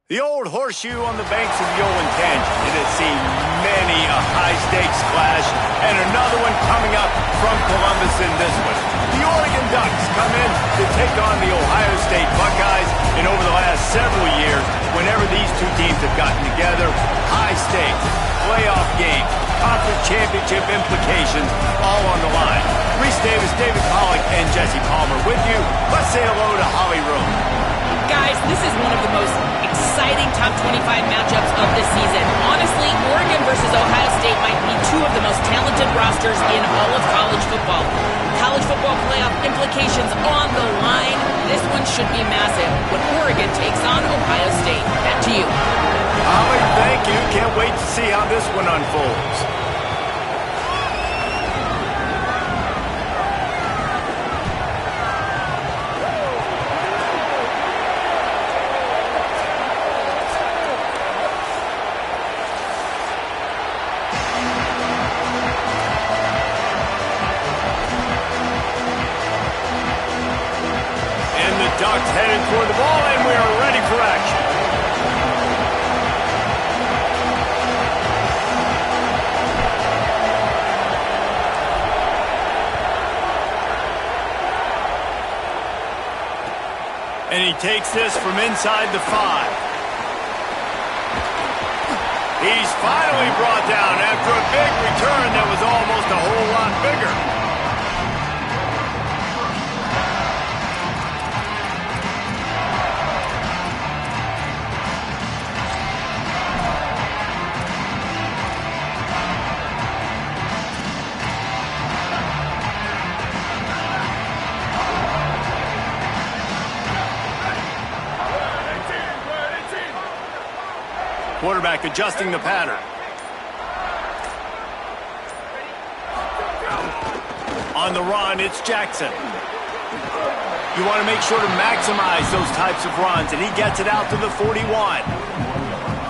The old horseshoe on the banks of the Olentangy. It has seen many a high-stakes clash, and another one coming up from Columbus in this one. The Oregon Ducks come in to take on the Ohio State Buckeyes, and over the last several years, whenever these two teams have gotten together, high stakes, playoff game, conference championship implications, all on the line. Reese Davis, David Pollack, and Jesse Palmer with you. Let's say hello to Holly Rowe. Guys, this is one of the most exciting top 25 matchups of the season. Honestly, Oregon versus Ohio State might be two of the most talented rosters in all of college football. College football playoff implications on the line. This one should be massive when Oregon takes on Ohio State. Back to you. Holly, thank you. Can't wait to see how this one unfolds. Ducks headed toward the ball, and we are ready for action. And he takes this from inside the 5. He's finally brought down after a big return that was almost a whole lot bigger. Quarterback adjusting the pattern. On the run, it's Jackson. You want to make sure to maximize those types of runs, and he gets it out to the 41.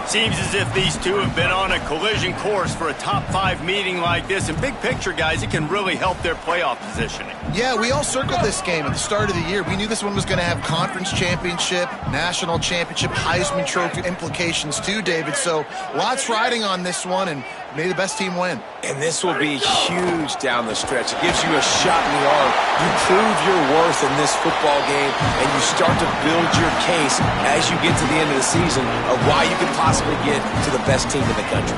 Seems as if these two have been on a collision course for a top 5 meeting like this. And big picture, guys, it can really help their playoff positioning. Yeah, we all circled this game at the start of the year. We knew this one was going to have conference championship, national championship, Heisman Trophy implications too, David. So lots riding on this one, and may the best team win. And this will be huge down the stretch. It gives you a shot in the arm. You prove your worth in this football game, and you start to build your case as you get to the end of the season of why you can possibly get to the best team in the country.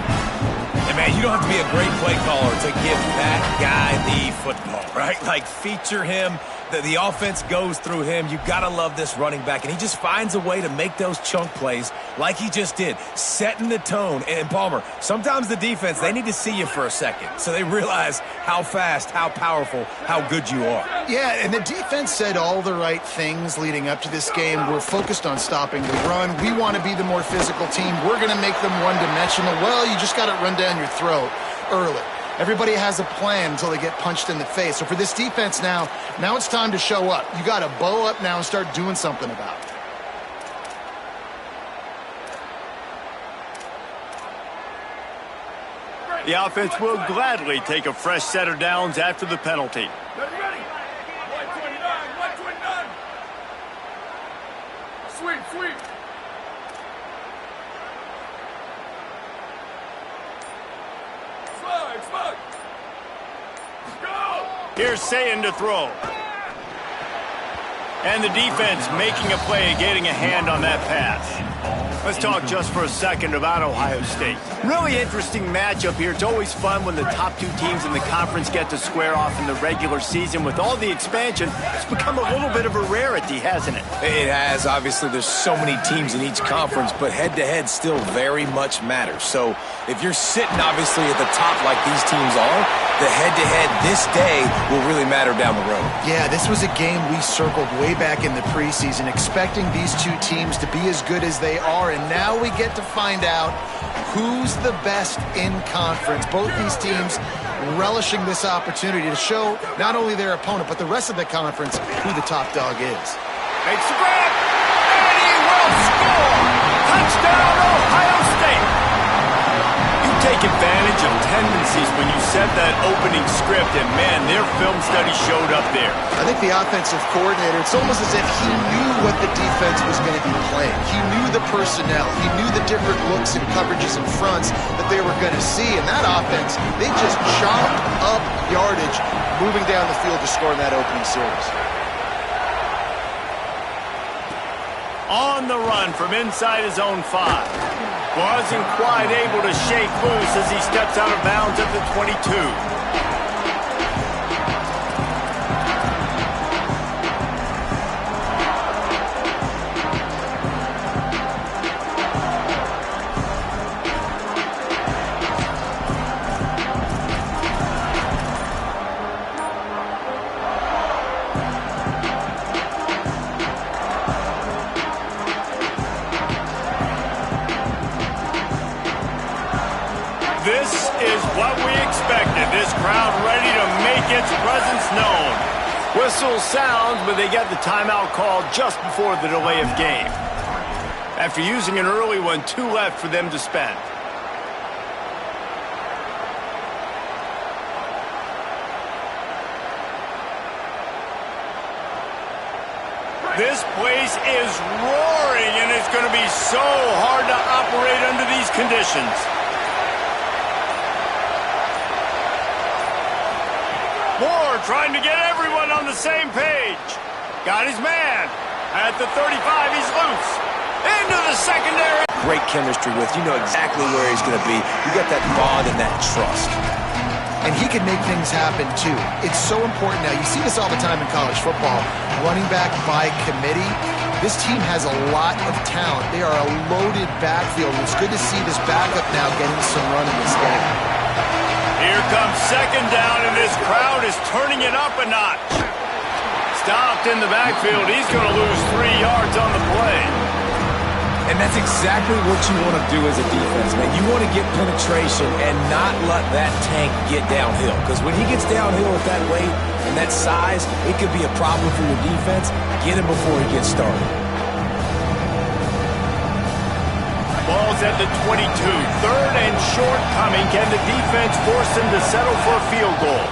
And man, you don't have to be a great play caller to give that guy the football, right? Like, feature him. The offense goes through him. You got to love this running back. And he just finds a way to make those chunk plays like he just did, setting the tone. And Palmer, sometimes the defense, they need to see you for a second so they realize how fast, how powerful, how good you are. Yeah, and the defense said all the right things leading up to this game. We're focused on stopping the run. We want to be the more physical team. We're going to make them one-dimensional. Well, you just got to run down your throat early. Everybody has a plan until they get punched in the face. So for this defense now it's time to show up. You got to bow up now and start doing something about it. The offense will gladly take a fresh set of downs after the penalty. Ready? 129. Sweep. Slide. Go! Here's Sayin to throw. And the defense making a play, getting a hand on that pass. Let's talk just for a second about Ohio State. Really interesting matchup here. It's always fun when the top 2 teams in the conference get to square off in the regular season. With all the expansion, it's become a little bit of a rarity, hasn't it? It has. Obviously, there's so many teams in each conference, but head-to-head still very much matters. So if you're sitting, obviously, at the top like these teams are, the head-to-head this day will really matter down the road. Yeah, this was a game we circled way back in the preseason, expecting these two teams to be as good as they are, and now we get to find out who's the best in conference. Both these teams relishing this opportunity to show not only their opponent, but the rest of the conference who the top dog is. Makes the grab, and he will score! Touchdown, Ohio State! You take advantage of 10 and tendencies when you set that opening script, and man, their film study showed up there. I think the offensive coordinator, it's almost as if he knew what the defense was going to be playing. He knew the personnel. He knew the different looks and coverages and fronts that they were going to see. And that offense, they just chopped up yardage moving down the field to score in that opening series. On the run from inside his own 5. Wasn't quite able to shake loose as he steps out of bounds at the 22. This is what we expected. This crowd ready to make its presence known. Whistle sounds, but they get the timeout called just before the delay of game. After using an early one, 2 left for them to spend. This place is roaring, and it's going to be so hard to operate under these conditions. Moore trying to get everyone on the same page. Got his man. At the 35, he's loose. Into the secondary. Great chemistry with. You know exactly where he's going to be. You got that bond and that trust. And he can make things happen, too. It's so important now. You see this all the time in college football. Running back by committee. This team has a lot of talent. They are a loaded backfield. It's good to see this backup now getting some run in this game. Here comes second down, and this crowd is turning it up a notch. Stopped in the backfield. He's going to lose 3 yards on the play. And that's exactly what you want to do as a defense, man. You want to get penetration and not let that tank get downhill. Because when he gets downhill at that weight and that size, it could be a problem for your defense. Get him before he gets started. Ball's at the 22. Third and short coming. Can the defense force them to settle for a field goal?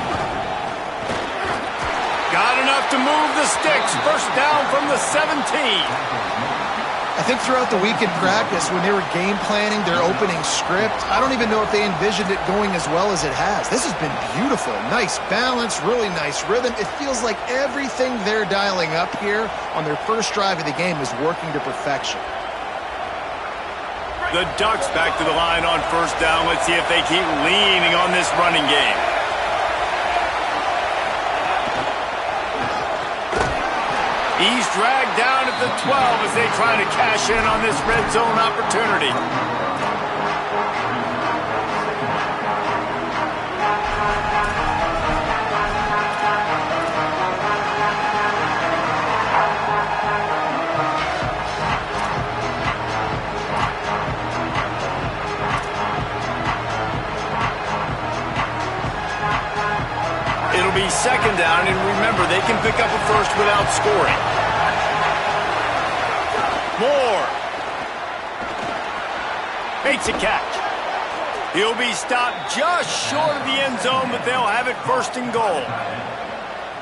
Got enough to move the sticks. First down from the 17. I think throughout the week in practice, when they were game planning their opening script, I don't even know if they envisioned it going as well as it has. This has been beautiful. Nice balance, really nice rhythm. It feels like everything they're dialing up here on their first drive of the game is working to perfection. The Ducks back to the line on first down. Let's see if they keep leaning on this running game. He's dragged down at the 12 as they try to cash in on this red zone opportunity. It'll be second down, and remember, they can pick up a first without scoring. Moore makes a catch. He'll be stopped just short of the end zone, but they'll have it first and goal.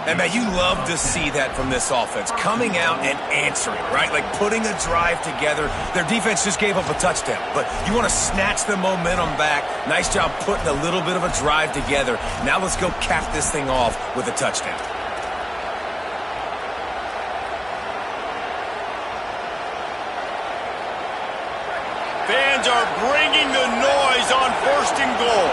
And, man, you love to see that from this offense, coming out and answering, right? Like putting a drive together. Their defense just gave up a touchdown, but you want to snatch the momentum back. Nice job putting a little bit of a drive together. Now let's go cap this thing off with a touchdown. Fans are bringing the noise on first and goal.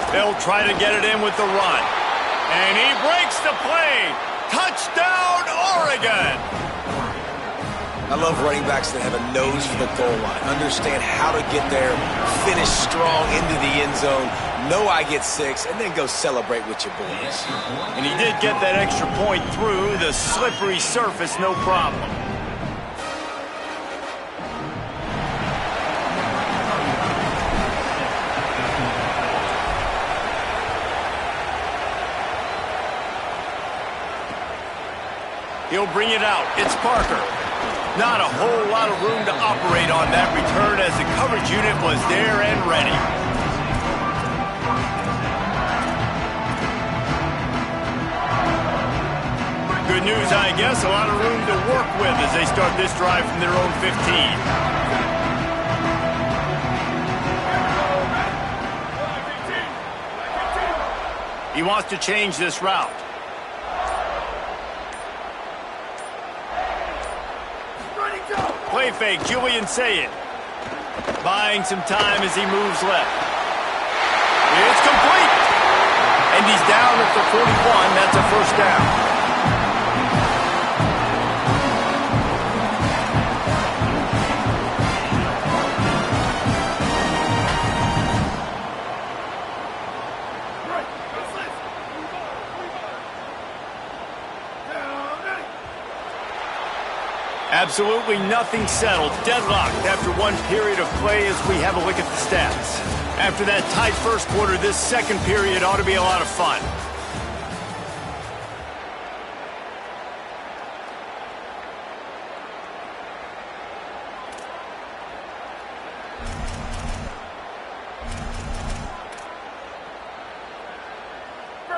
They'll try to get it in with the run. And he breaks the play. Touchdown, Oregon! I love running backs that have a nose for the goal line. Understand how to get there, finish strong into the end zone, know I get 6, and then go celebrate with your boys. And he did get that extra point through the slippery surface, no problem. He'll bring it out. It's Parker. Not a whole lot of room to operate on that return as the coverage unit was there and ready. Good news, I guess. A lot of room to work with as they start this drive from their own 15. He wants to change this route. Play fake, Julian Sayin. Buying some time as he moves left. It's complete. And he's down at the 41. That's a first down. Absolutely nothing settled. Deadlocked after one period of play as we have a look at the stats. After that tight first quarter, this second period ought to be a lot of fun.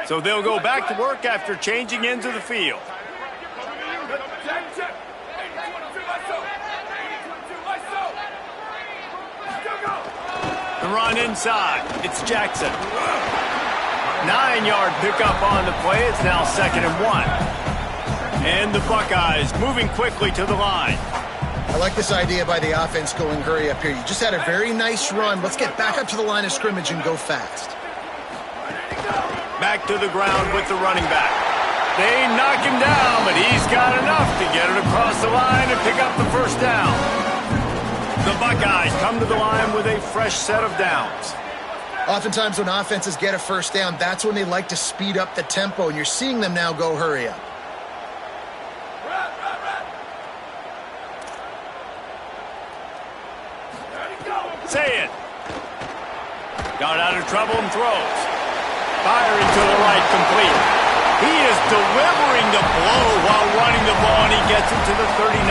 So they'll go back to work after changing into the field. The run inside. It's Jackson. 9-yard pickup on the play. It's now 2nd and 1. And the Buckeyes moving quickly to the line. I like this idea by the offense going hurry up here. You just had a very nice run. Let's get back up to the line of scrimmage and go fast. Back to the ground with the running back. They knock him down, but he's got enough to get it across the line and pick up the first down. The Buckeyes come to the line with a fresh set of downs. Oftentimes when offenses get a first down, that's when they like to speed up the tempo, and you're seeing them now go hurry up. Say it. Got out of trouble and throws. Firing to the right, complete. He is delivering the blow while running the ball, and he gets it to the 39.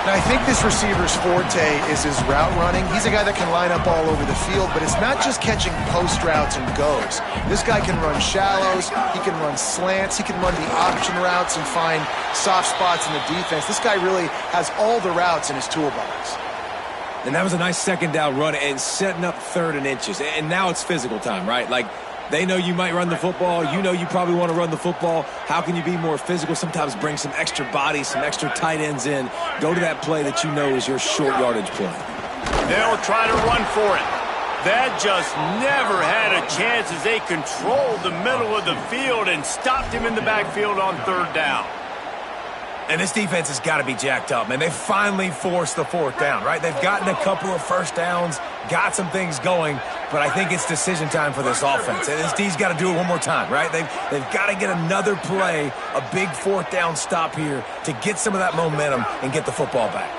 Now, I think this receiver's forte is his route running. He's a guy that can line up all over the field, but it's not just catching post routes and goes. This guy can run shallows, he can run slants, he can run the option routes and find soft spots in the defense. This guy really has all the routes in his toolbox. And that was a nice second down run and setting up 3rd and inches. And now it's physical time, right? Like, they know you might run the football. You know you probably want to run the football. How can you be more physical? Sometimes bring some extra bodies, some extra tight ends in. Go to that play that you know is your short yardage play. They'll try to run for it. That just never had a chance as they controlled the middle of the field and stopped him in the backfield on 3rd down. And this defense has got to be jacked up, man. They finally forced the 4th down, right? They've gotten a couple of first downs, got some things going, but I think it's decision time for this offense. And this D's got to do it one more time, right? They've got to get another play, a big 4th down stop here to get some of that momentum and get the football back.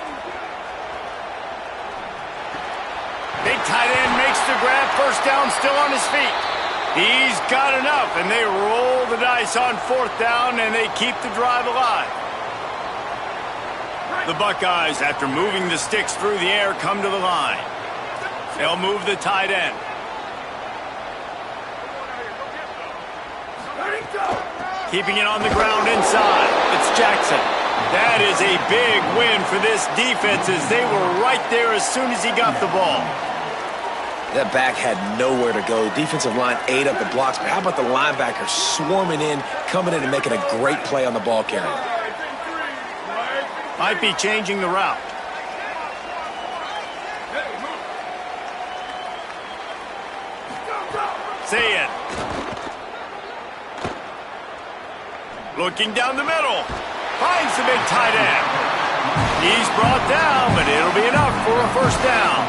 Big tight end makes the grab, first down, still on his feet. He's got enough, and they roll the dice on 4th down, and they keep the drive alive. The Buckeyes, after moving the sticks through the air, come to the line. They'll move the tight end. Keeping it on the ground inside. It's Jackson. That is a big win for this defense as they were right there as soon as he got the ball. That back had nowhere to go. Defensive line ate up the blocks, but how about the linebacker swarming in, coming in and making a great play on the ball carrier? Might be changing the route. Say it. Looking down the middle. Finds the big tight end. He's brought down, but it'll be enough for a first down.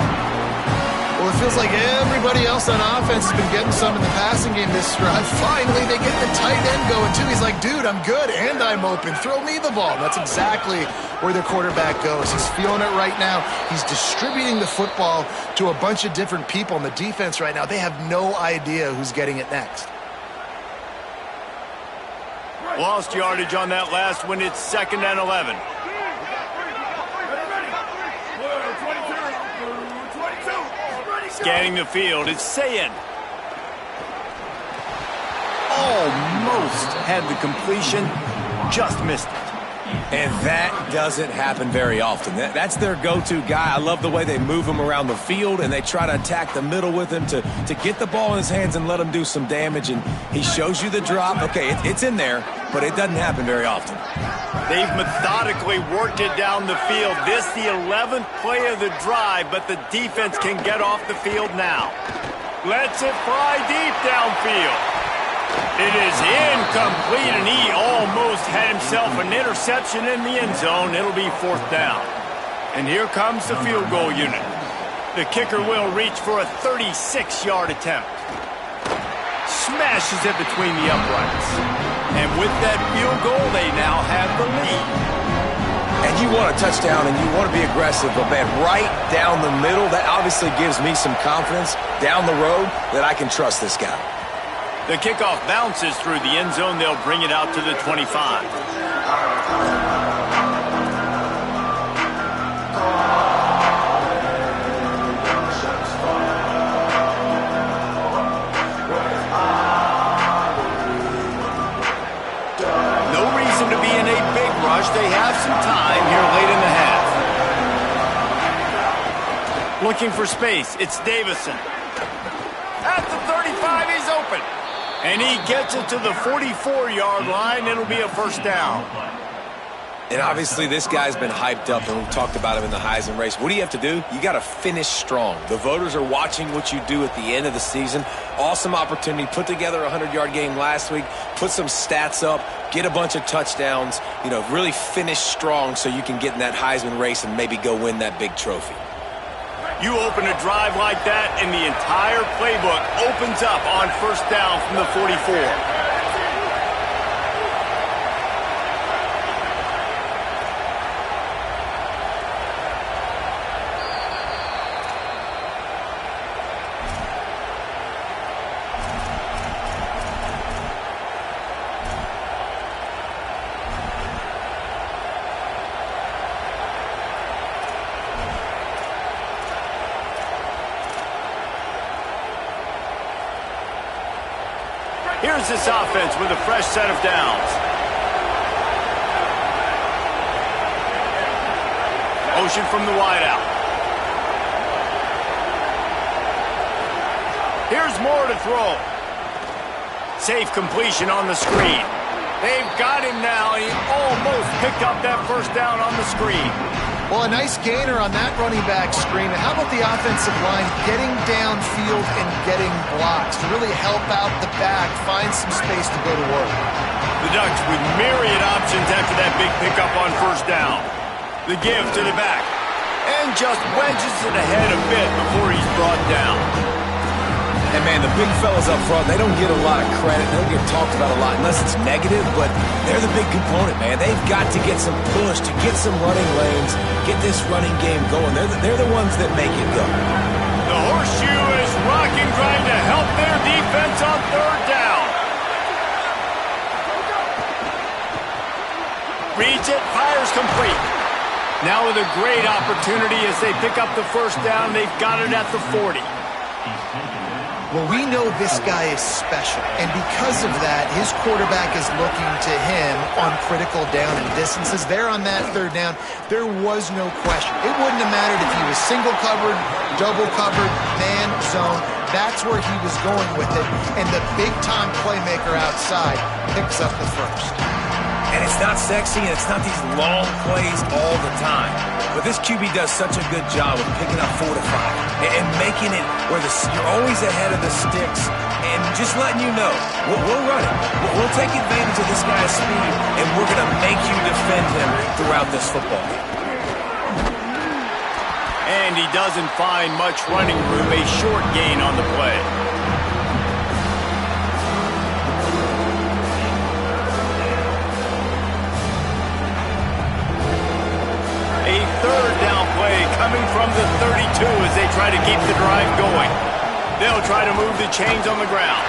Well, it feels like everybody else on offense has been getting some in the passing game this drive. Finally, they get the tight end going, too. He's like, dude, I'm good, and I'm open. Throw me the ball. That's exactly where their quarterback goes. He's feeling it right now. He's distributing the football to a bunch of different people. On the defense right now, they have no idea who's getting it next. Lost yardage on that last one. It's 2nd and 11. scanning the field. It's Sayin. Almost had the completion, just missed it. And that doesn't happen very often. That's their go-to guy. I love the way they move him around the field, and they try to attack the middle with him to get the ball in his hands and let him do some damage. And he shows you the drop. Okay, it's in there, but it doesn't happen very often. They've methodically worked it down the field. This the 11th play of the drive, but the defense can get off the field now. Lets it fly deep downfield. It is incomplete, and he almost had himself an interception in the end zone. It'll be 4th down. And here comes the field goal unit. The kicker will reach for a 36-yard attempt. Smashes it between the uprights. And with that field goal, they now have the lead. And you want a touchdown and you want to be aggressive, but man, right down the middle, that obviously gives me some confidence down the road that I can trust this guy. The kickoff bounces through the end zone. They'll bring it out to the 25. No reason to be in a big rush. They have some time here late in the half. Looking for space. It's Davison. At the 35, he's open. And he gets it to the 44-yard line. It'll be a 1st down. And obviously this guy's been hyped up, and we've talked about him in the Heisman race. What do you have to do? You got to finish strong. The voters are watching what you do at the end of the season. Awesome opportunity. Put together a 100-yard game last week. Put some stats up. Get a bunch of touchdowns. You know, really finish strong so you can get in that Heisman race and maybe go win that big trophy. You open a drive like that, and the entire playbook opens up on 1st down from the 44. Here's this offense with a fresh set of downs. Motion from the wideout. Here's Moore to throw. Safe completion on the screen. They've got him now. He almost picked up that 1st down on the screen. Well, a nice gainer on that running back screen. And how about the offensive line getting downfield and getting blocks to really help out the back, find some space to go to work? The Ducks with myriad options after that big pickup on 1st down. The give to the back. And just wedges it ahead a bit before he's brought down. And man, the big fellas up front, they don't get a lot of credit. They don't get talked about a lot unless it's negative, but they're the big component, man. They've got to get some push, to get some running lanes, get this running game going. They're the ones that make it go. The horseshoe is rocking, trying to help their defense on 3rd down. Reads it, fires complete. Now with a great opportunity as they pick up the 1st down. They've got it at the 40. Well, we know this guy is special, and because of that, his quarterback is looking to him on critical down and distances. There on that 3rd down, there was no question. It wouldn't have mattered if he was single covered, double covered, man, zone. That's where he was going with it, and the big-time playmaker outside picks up the 1st. And it's not sexy, and it's not these long plays all the time. But this QB does such a good job of picking up 4 to 5 and making it where you're always ahead of the sticks and just letting you know, we'll run it. We'll take advantage of this guy's speed, and we're going to make you defend him throughout this football game. And he doesn't find much running room, a short gain on the play. A 3rd down play coming from the 32 as they try to keep the drive going. They'll try to move the chains on the ground.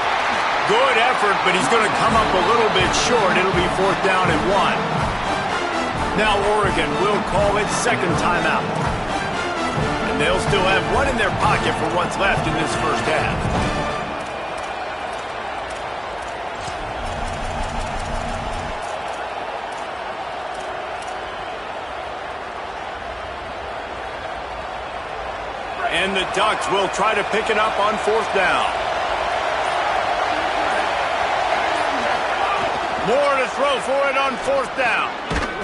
Good effort, but he's going to come up a little bit short. It'll be 4th down and 1. Now Oregon will call its 2nd timeout. And they'll still have one in their pocket for what's left in this first half. And the Ducks will try to pick it up on fourth down. More to throw for it on fourth down.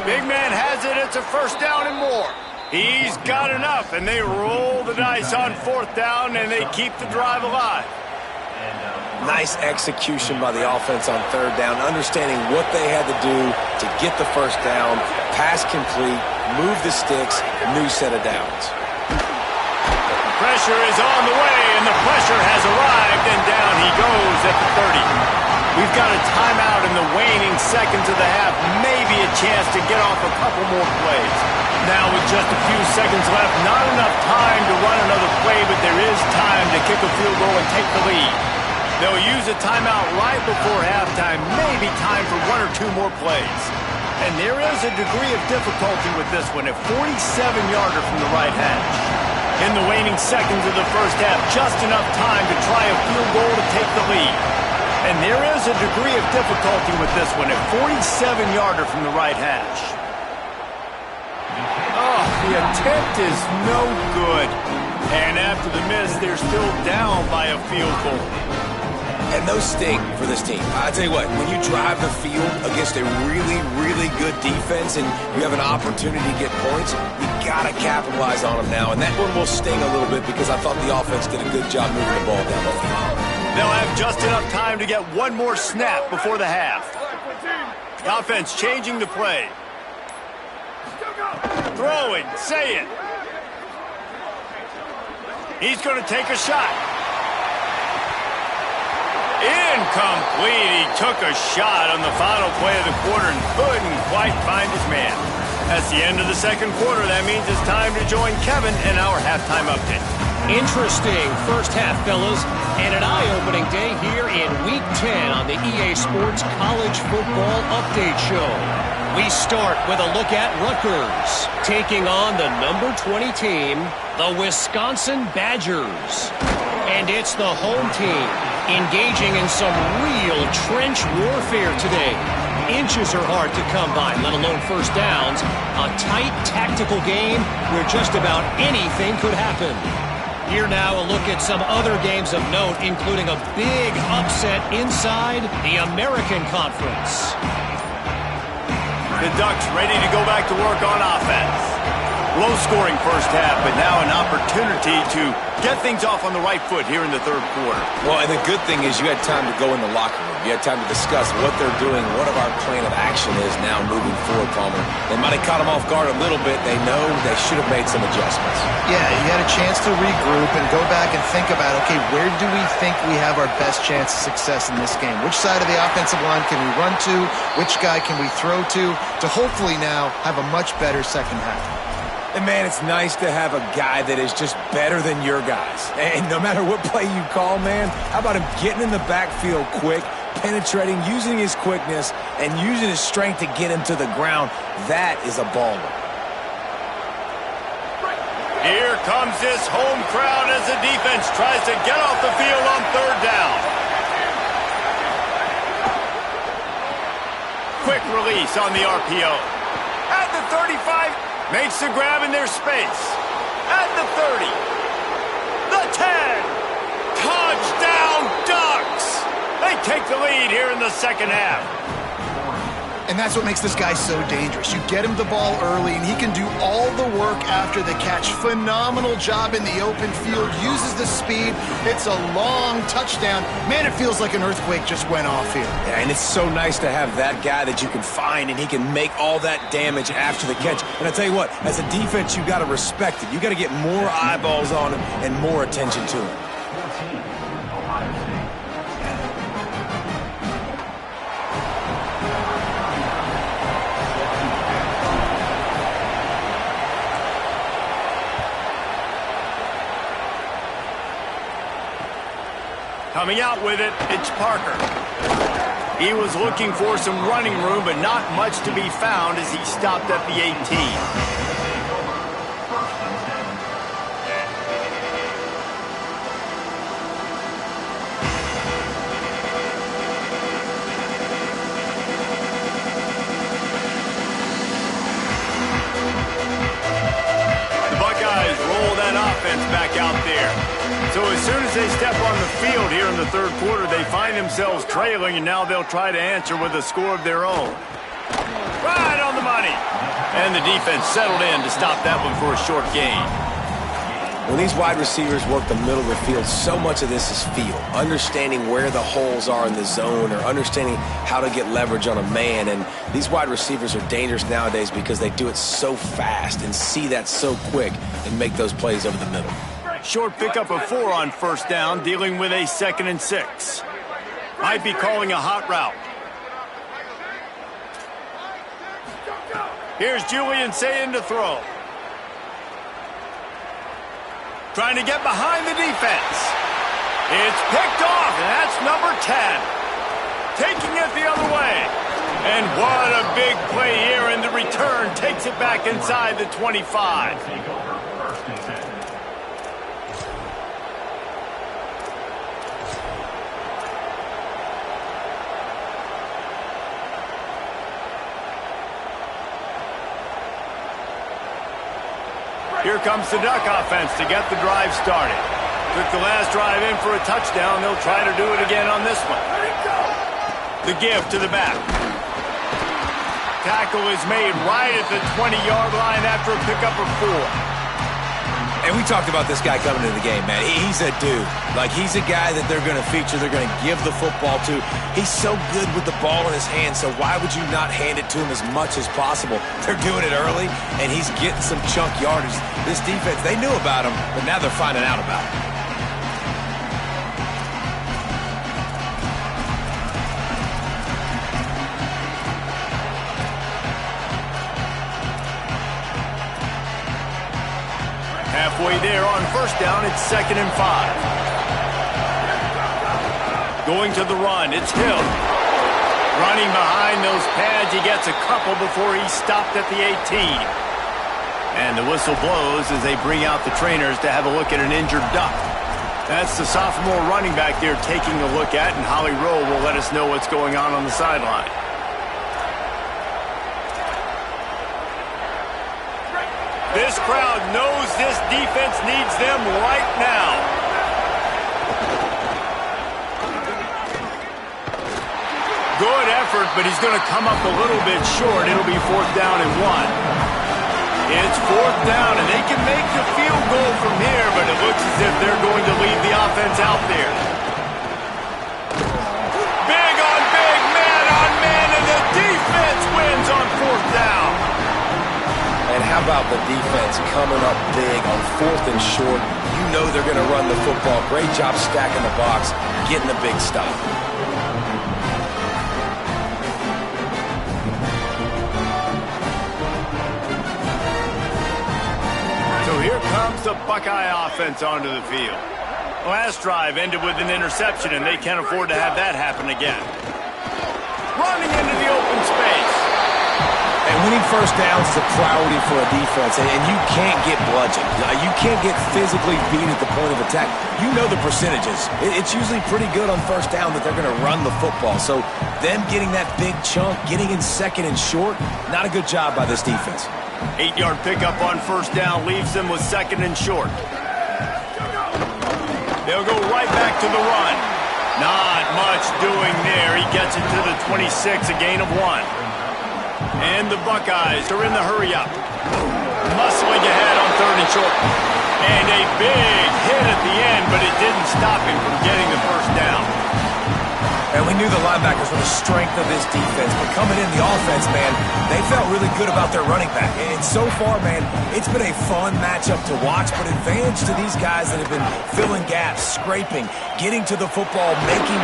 Big man has it. It's a first down and more. He's got enough, and they roll the dice on fourth down, and they keep the drive alive. Nice execution by the offense on third down, understanding what they had to do to get the first down, pass complete, move the sticks, new set of downs. Pressure is on the way, and the pressure has arrived, and down he goes at the 30. We've got a timeout in the waning seconds of the half, maybe a chance to get off a couple more plays. Now with just a few seconds left, not enough time to run another play, but there is time to kick a field goal and take the lead. They'll use a timeout right before halftime, maybe time for one or two more plays. And there is a degree of difficulty with this one, a 47-yarder from the right hash. In the waning seconds of the first half, just enough time to try a field goal to take the lead. And there is a degree of difficulty with this one, a 47-yarder from the right hash. Oh, the attempt is no good. And after the miss, they're still down by a field goal. And those sting for this team. I tell you what, when you drive the field against a really, really good defense and you have an opportunity to get points, you got to capitalize on them now. And that one will sting a little bit because I thought the offense did a good job moving the ball down the field. They'll have just enough time to get one more snap before the half. The offense changing the play. Throwing, say it. He's going to take a shot. Incomplete. He took a shot on the final play of the quarter and couldn't quite find his man. That's the end of the second quarter. That means it's time to join Kevin in our halftime update. Interesting first half, fellas, and an eye-opening day here in Week 10 on the EA Sports College Football Update Show. We start with a look at Rutgers, taking on the number 20 team, the Wisconsin Badgers. And it's the home team engaging in some real trench warfare today. Inches are hard to come by, let alone first downs. A tight tactical game where just about anything could happen. Here now a look at some other games of note, including a big upset inside the American Conference. The Ducks ready to go back to work on offense. Low-scoring first half, but now an opportunity to get things off on the right foot here in the third quarter. Well, and the good thing is you had time to go in the locker room. You had time to discuss what they're doing, what our plan of action is now moving forward, Palmer. They might have caught them off guard a little bit. They know they should have made some adjustments. Yeah, you had a chance to regroup and go back and think about, okay, where do we think we have our best chance of success in this game? Which side of the offensive line can we run to? Which guy can we throw to hopefully now have a much better second half? And, man, it's nice to have a guy that is just better than your guys. And no matter what play you call, man, how about him getting in the backfield quick, penetrating, using his quickness, and using his strength to get him to the ground? That is a baller. Here comes this home crowd as the defense tries to get off the field on third down. Quick release on the RPO. At the 35, makes the grab in their space. At the 30. The 10. Touchdown Ducks! They take the lead here in the second half. And that's what makes this guy so dangerous. You get him the ball early, and he can do all the work after the catch. Phenomenal job in the open field. Uses the speed. It's a long touchdown. Man, it feels like an earthquake just went off here. Yeah, and it's so nice to have that guy that you can find, and he can make all that damage after the catch. And I tell you what, as a defense, you got to respect it. You got to get more eyeballs on him and more attention to him. Coming out with it, it's Parker. He was looking for some running room, but not much to be found as he stopped at the 18. So as soon as they step on the field here in the third quarter, they find themselves trailing, and now they'll try to answer with a score of their own. Right on the money. And the defense settled in to stop that one for a short gain. When these wide receivers work the middle of the field, so much of this is feel. Understanding where the holes are in the zone or understanding how to get leverage on a man. And these wide receivers are dangerous nowadays because they do it so fast and see that so quick and make those plays over the middle. Short pickup of 4 on first down, dealing with a 2nd and 6. Might be calling a hot route. Here's Julian Sayin to throw. Trying to get behind the defense. It's picked off, and that's number 10. Taking it the other way. And what a big play here, and the return takes it back inside the 25. Here comes the Duck offense to get the drive started. Took the last drive in for a touchdown. They'll try to do it again on this one. The give to the back. Tackle is made right at the 20-yard line after a pickup of 4. And we talked about this guy coming into the game, man. He's a dude. Like, he's a guy that they're going to feature, they're going to give the football to. He's so good with the ball in his hands, so why would you not hand it to him as much as possible? They're doing it early, and he's getting some chunk yardage. This defense, they knew about him, but now they're finding out about him. Halfway there on first down, it's 2nd and 5. Going to the run, it's Hill. Running behind those pads, he gets a couple before he's stopped at the 18. And the whistle blows as they bring out the trainers to have a look at an injured Duck. That's the sophomore running back they're taking a look at, and Holly Rowe will let us know what's going on the sideline. This crowd knows this defense needs them right now. Good effort, but he's going to come up a little bit short. It'll be 4th down and 1. It's 4th down, and they can make the field goal from here, but it looks as if they're going to leave the offense out there. Big on big, man on man, and the defense wins on 4th down. And how about the defense coming up big on 4th and short? You know they're going to run the football. Great job stacking the box, getting the big stop. So here comes the Buckeye offense onto the field. Last drive ended with an interception, and they can't afford to have that happen again. Running into the open space. And winning first downs is a priority for a defense, and you can't get bludgeoned. You can't get physically beat at the point of attack. You know the percentages. It's usually pretty good on first down that they're going to run the football. So them getting that big chunk, getting in 2nd and short, not a good job by this defense. 8-yard pickup on first down leaves them with 2nd and short. They'll go right back to the run. Not much doing there. He gets it to the 26, a gain of 1. And the Buckeyes are in the hurry-up. Muscling ahead on 3rd and short. And a big hit at the end, but it didn't stop him from getting the first down. And we knew the linebackers were the strength of this defense, but coming in the offense, man, they felt really good about their running back. And so far, man, it's been a fun matchup to watch, but advantage to these guys that have been filling gaps, scraping, getting to the football, making...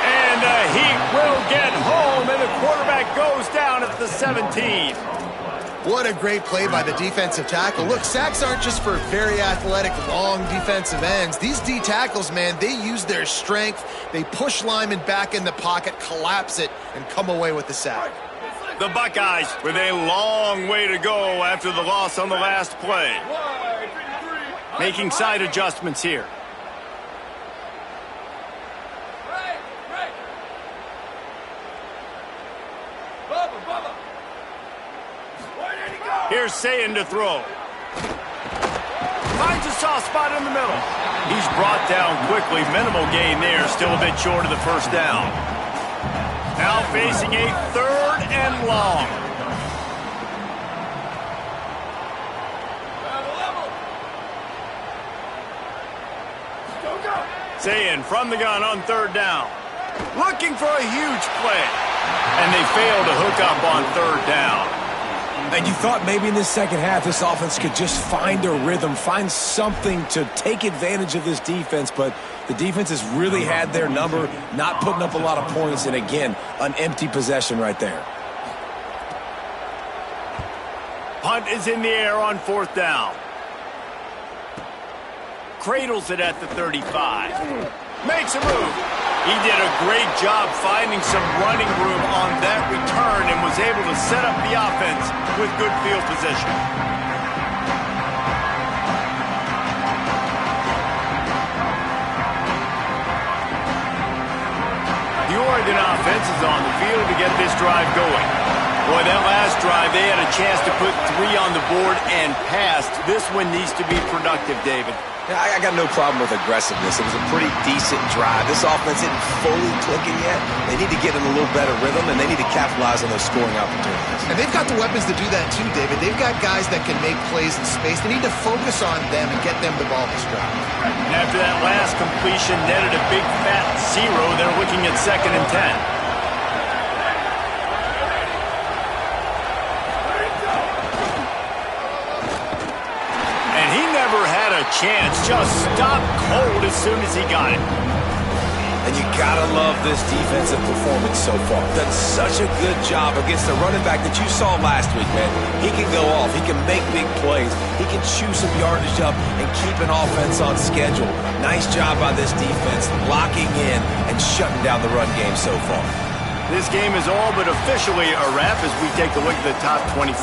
And he will get home, and the quarterback goes down at the 17. What a great play by the defensive tackle. Look, sacks aren't just for very athletic, long defensive ends. These D tackles, man, they use their strength. They push linemen back in the pocket, collapse it, and come away with the sack. The Buckeyes with a long way to go after the loss on the last play. Making side adjustments here. Here's Sayin to throw. Finds a soft spot in the middle. He's brought down quickly. Minimal gain there. Still a bit short of the first down. Now facing a 3rd and long. Saying from the gun on 3rd down. Looking for a huge play. And they fail to hook up on 3rd down. And you thought maybe in this second half this offense could just find a rhythm, find something to take advantage of this defense, but the defense has really had their number, not putting up a lot of points, and again, an empty possession right there. Punt is in the air on 4th down. Cradles it at the 35. Makes a move. He did a great job finding some running room on that return and was able to set up the offense with good field position. The Oregon offense is on the field to get this drive going. Boy, that last drive, they had a chance to put 3 on the board and passed. This one needs to be productive, David. Yeah, I got no problem with aggressiveness. It was a pretty decent drive. This offense isn't fully clicking yet. They need to get in a little better rhythm, and they need to capitalize on those scoring opportunities. And they've got the weapons to do that too, David. They've got guys that can make plays in space. They need to focus on them and get them the ball this drive. And after that last completion, netted a big fat 0. They're looking at 2nd and 10. Chance just stopped cold as soon as he got it. And you gotta love this defensive performance so far. Done such a good job against the running back that you saw last week, man. He can go off. He can make big plays. He can chew some yardage up and keep an offense on schedule. Nice job by this defense locking in and shutting down the run game so far. This game is all but officially a wrap as we take a look at the top 25.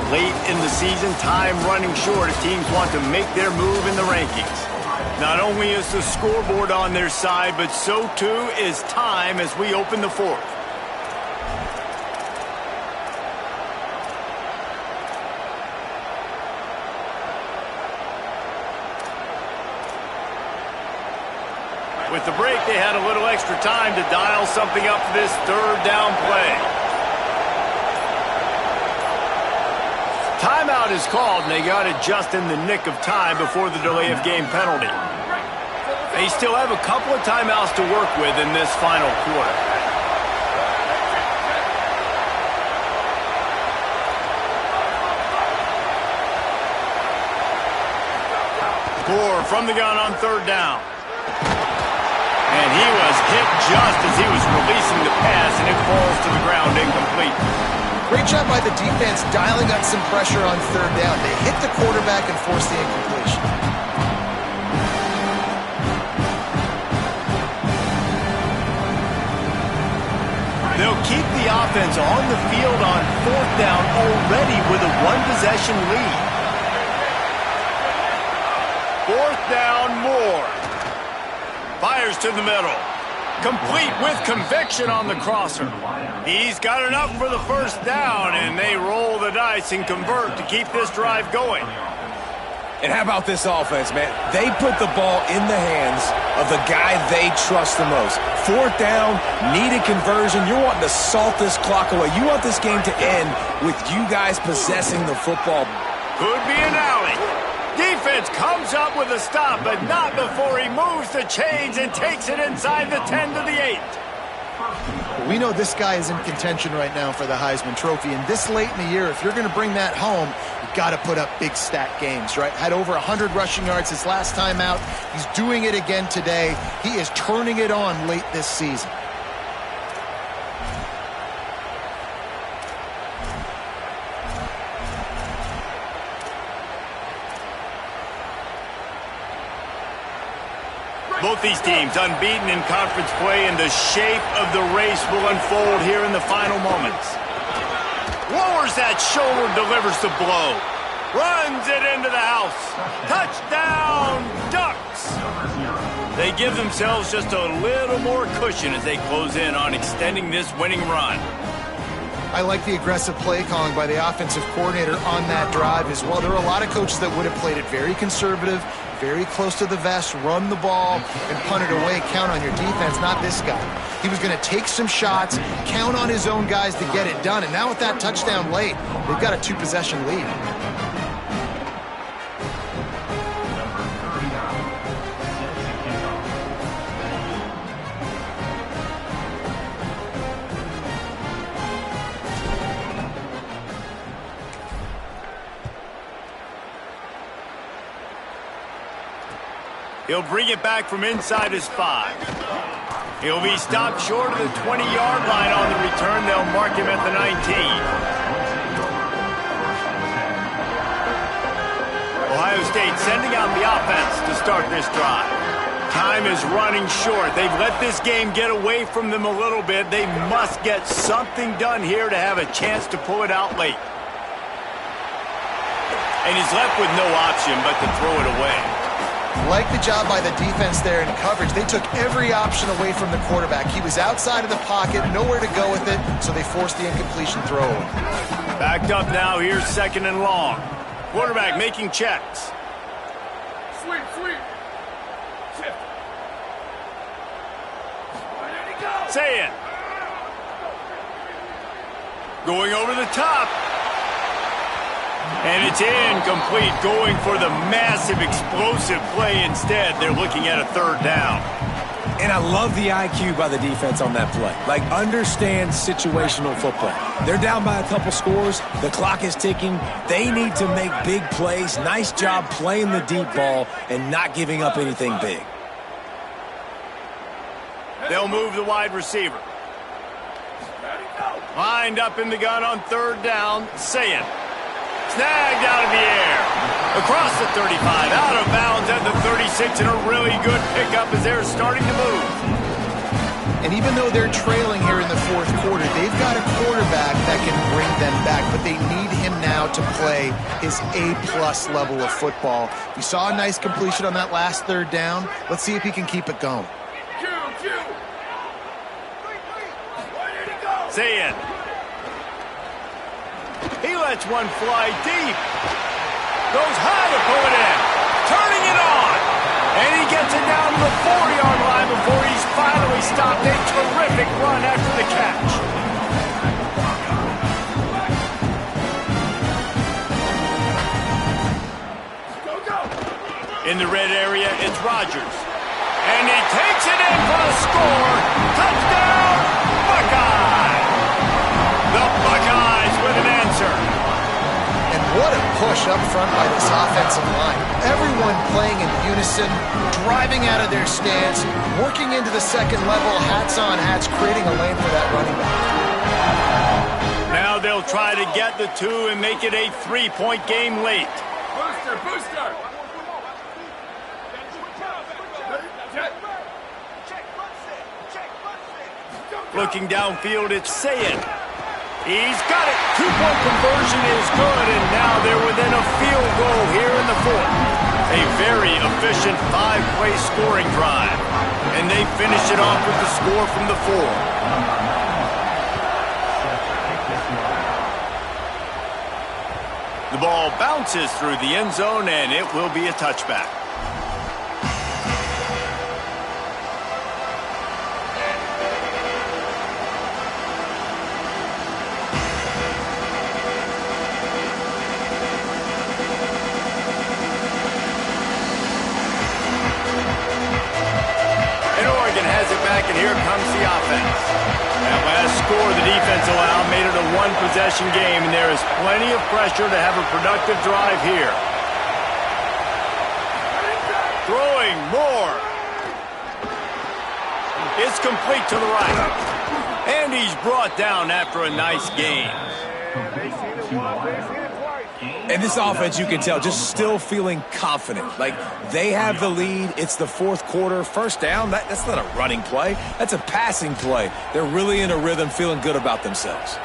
Late in the season, time running short as teams want to make their move in the rankings. Not only is the scoreboard on their side, but so too is time as we open the 4th. With the break, they had a little extra time to dial something up for this 3rd down play. Timeout is called, and they got it just in the nick of time before the delay of game penalty. They still have a couple of timeouts to work with in this final quarter. Gore from the gun on 3rd down. And he was hit just as he was releasing the pass, and it falls to the ground incomplete. Great job by the defense dialing up some pressure on 3rd down. They hit the quarterback and forced the incompletion. They'll keep the offense on the field on 4th down already with a 1-possession lead. 4th down, Moore. Fires to the middle. Complete with conviction on the crosser. He's got enough for the 1st down, and they roll the dice and convert to keep this drive going. And how about this offense, man? They put the ball in the hands of the guy they trust the most. 4th down, needed conversion. You're wanting to salt this clock away. You want this game to end with you guys possessing the football. Could be an alley. Defense comes up with a stop, but not before he moves the chains and takes it inside the 10 to the 8. We know this guy is in contention right now for the Heisman Trophy, and this late in the year, if you're going to bring that home, you've got to put up big stat games, right? Had over 100 rushing yards his last time out. He's doing it again today. He is turning it on late this season. Both these teams unbeaten in conference play, and the shape of the race will unfold here in the final moments. Lowers that shoulder, delivers the blow. Runs it into the house. Touchdown, Ducks! They give themselves just a little more cushion as they close in on extending this winning run. I like the aggressive play calling by the offensive coordinator on that drive as well. There are a lot of coaches that would have played it very conservative, very close to the vest, run the ball, and punt it away. Count on your defense, not this guy. He was going to take some shots, count on his own guys to get it done. And now with that touchdown late, they've got a 2-possession lead. He'll bring it back from inside his 5. He'll be stopped short of the 20-yard line on the return. They'll mark him at the 19. Ohio State sending out the offense to start this drive. Time is running short. They've let this game get away from them a little bit. They must get something done here to have a chance to pull it out late. And he's left with no option but to throw it away. Like the job by the defense there in coverage. They took every option away from the quarterback. He was outside of the pocket, nowhere to go with it, so they forced the incompletion throw. Backed up now, here's 2nd and long. Quarterback making checks. Sweep. Shift. There he goes. Say it. Going over the top. And it's incomplete, going for the massive explosive play instead. They're looking at a 3rd down. And I love the IQ by the defense on that play. Like, understand situational football. They're down by a couple scores. The clock is ticking. They need to make big plays. Nice job playing the deep ball and not giving up anything big. They'll move the wide receiver. Lined up in the gun on 3rd down. Saying. Snagged out of the air. Across the 35, out of bounds at the 36, and a really good pickup as they're starting to move. And even though they're trailing here in the 4th quarter, they've got a quarterback that can bring them back, but they need him now to play his A-plus level of football. We saw a nice completion on that last 3rd down. Let's see if he can keep it going. Say it. He lets one fly deep. Goes high to pull it in. Turning it on. And he gets it down to the 4-yard line before he's finally stopped. A terrific run after the catch. In the red area, it's Rodgers. And he takes it in for a score. Touchdown, Buckeyes. The Buckeyes with an answer. And what a push up front by this offensive line. Everyone playing in unison, driving out of their stance, working into the 2nd level, hats on hats, creating a lane for that running back. Now they'll try to get the 2 and make it a 3-point game late. Booster. Looking downfield, it's Sayed. He's got it. 2-point conversion is good, and now they're within a field goal here in the 4th. A very efficient 5-play scoring drive. And they finish it off with the score from the 4. The ball bounces through the end zone, and it will be a touchback. And here comes the offense. That last score the defense allowed made it a 1-possession game, and there is plenty of pressure to have a productive drive here. Throwing more. It's complete to the right. And he's brought down after a nice game. And this offense, you can tell, just still feeling confident. Like, they have the lead. It's the 4th quarter. 1st down, that's not a running play. That's a passing play. They're really in a rhythm, feeling good about themselves.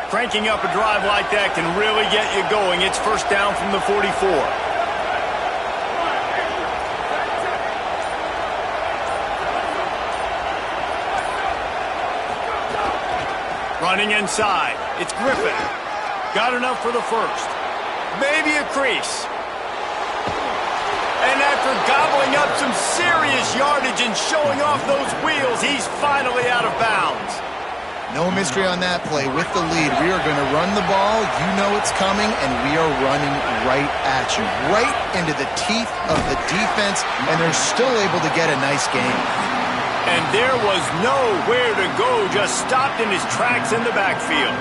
Cranking up a drive like that can really get you going. It's first down from the 44. Running inside. It's Griffin. Got enough for the first. Maybe a crease. And after gobbling up some serious yardage and showing off those wheels, he's finally out of bounds. No mystery on that play. With the lead, we are going to run the ball. You know it's coming, and we are running right at you. Right into the teeth of the defense, and they're still able to get a nice game. And there was nowhere to go, just stopped in his tracks in the backfield.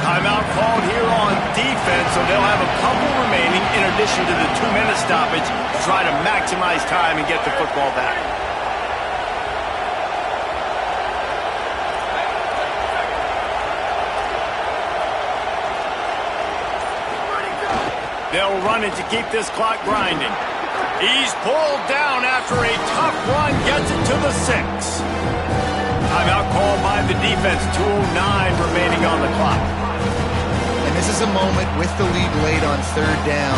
Timeout called here on defense, so they'll have a couple remaining in addition to the 2-minute stoppage to try to maximize time and get the football back. They'll run it to keep this clock grinding. He's pulled down after a tough run, gets it to the 6. Timeout called by the defense, 2:09 remaining on the clock. And this is a moment with the lead late on third down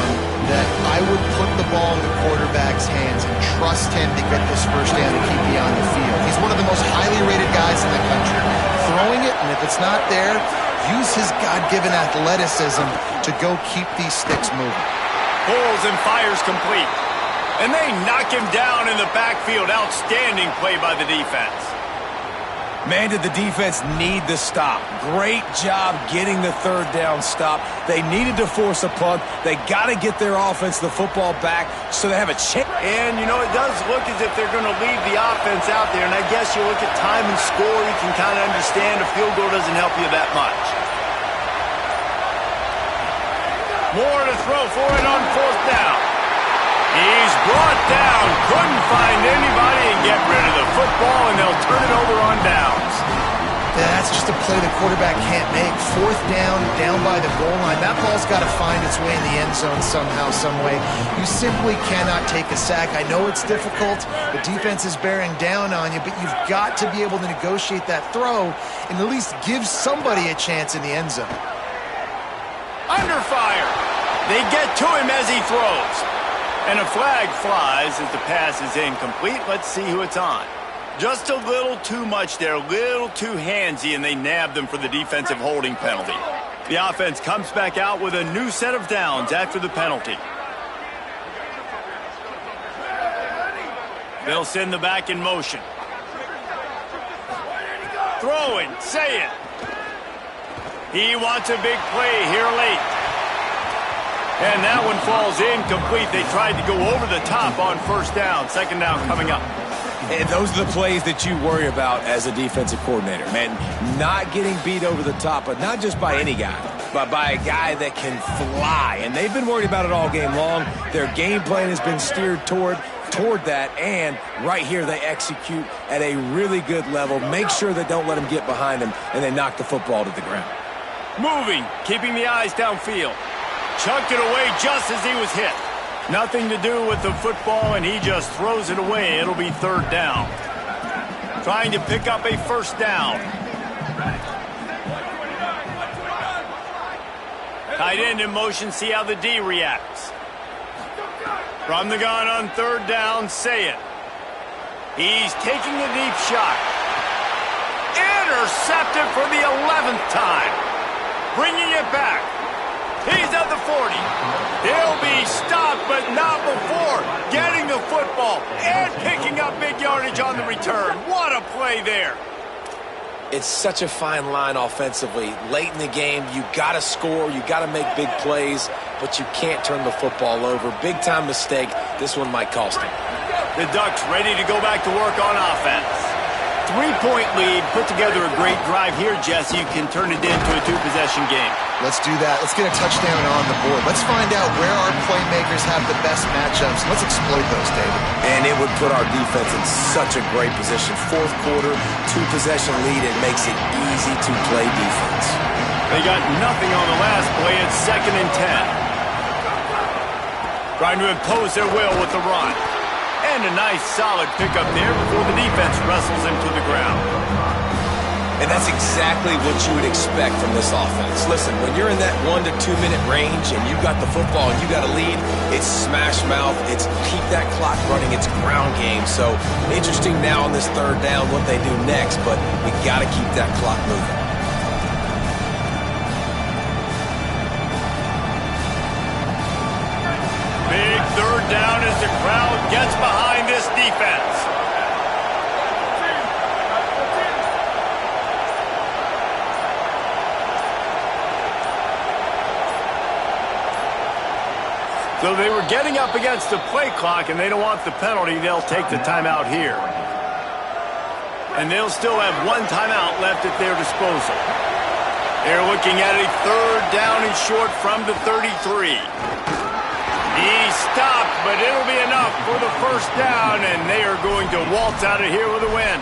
that I would put the ball in the quarterback's hands and trust him to get this first down and keep me on the field. He's one of the most highly rated guys in the country. Throwing it, and if it's not there, use his God-given athleticism to go keep these sticks moving. Pulls and fires complete. And they knock him down in the backfield. Outstanding play by the defense. Man, did the defense need the stop. Great job getting the third down stop. They needed to force a punt. They got to get their offense the football back so they have a chance. And, you know, it does look as if they're going to leave the offense out there. And I guess you look at time and score, you can kind of understand a field goal doesn't help you that much. More to throw for it on fourth down. He's brought down, couldn't find anybody and get rid of the football, and they'll turn it over on downs. Yeah, that's just a play the quarterback can't make. Fourth down, down by the goal line. That ball's got to find its way in the end zone somehow, some way. You simply cannot take a sack. I know it's difficult. The defense is bearing down on you, but you've got to be able to negotiate that throw and at least give somebody a chance in the end zone. Under fire. They get to him as he throws. And a flag flies as the pass is incomplete. Let's see who it's on. Just a little too much there, a little too handsy, and they nab them for the defensive holding penalty. The offense comes back out with a new set of downs after the penalty. They'll send the back in motion. Throwing, say it. He wants a big play here late. And that one falls incomplete. They tried to go over the top on first down. Second down coming up. And those are the plays that you worry about as a defensive coordinator, man. Not getting beat over the top, but not just by any guy, but by a guy that can fly. And they've been worried about it all game long. Their game plan has been steered toward that, and right here they execute at a really good level. Make sure they don't let them get behind them, and they knock the football to the ground. Moving, keeping the eyes downfield. Chucked it away just as he was hit. Nothing to do with the football, and he just throws it away. It'll be third down. Trying to pick up a first down. Tight end in motion, see how the D reacts. From the gun on third down, say it. He's taking a deep shot. Intercepted for the 11th time. Bringing it back. He's at the 40. He'll be stopped, but not before getting the football and picking up big yardage on the return. What a play there. It's such a fine line offensively. Late in the game, you got to score, you got to make big plays, but you can't turn the football over. Big-time mistake. This one might cost him. The Ducks ready to go back to work on offense. 3-point lead, put together a great drive here, Jesse. You can turn it into a 2-possession game. Let's do that. Let's get a touchdown on the board. Let's find out where our playmakers have the best matchups. Let's exploit those, David. And it would put our defense in such a great position. Fourth quarter, 2-possession lead. It makes it easy to play defense. They got nothing on the last play. It's 2nd and 10. Trying to impose their will with the run. And a nice solid pickup there before the defense wrestles him to the ground. And that's exactly what you would expect from this offense. Listen, when you're in that 1 to 2 minute range and you got the football and you got a lead, it's smash mouth, it's keep that clock running, it's ground game. So interesting now on this third down what they do next, but we got to keep that clock moving. Big third down as the crowd gets behind this defense. So they were getting up against the play clock, and they don't want the penalty. They'll take the timeout here. And they'll still have one timeout left at their disposal. They're looking at a third down and short from the 33. He stopped, but it'll be enough for the first down, and they are going to waltz out of here with a win.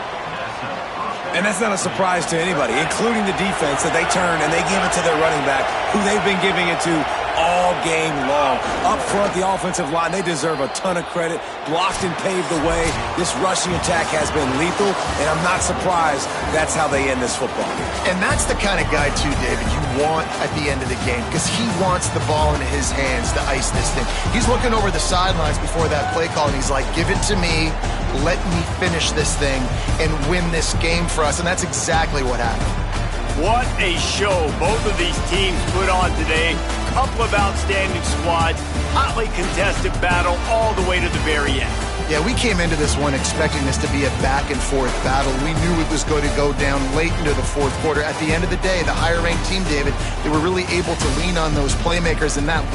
And that's not a surprise to anybody, including the defense, that they turn and they give it to their running back, who they've been giving it to all game long. Up front, the offensive line, they deserve a ton of credit. Blocked and paved the way. This rushing attack has been lethal, and I'm not surprised that's how they end this football game. And that's the kind of guy, too, David, you want at the end of the game, because he wants the ball in his hands to ice this thing. He's looking over the sidelines before that play call, and he's like, give it to me, let me finish this thing and win this game for us, and that's exactly what happened. What a show both of these teams put on today. Couple of outstanding squads, hotly contested battle all the way to the very end. Yeah, we came into this one expecting this to be a back-and-forth battle. We knew it was going to go down late into the fourth quarter. At the end of the day, the higher-ranked team, David, they were really able to lean on those playmakers, and that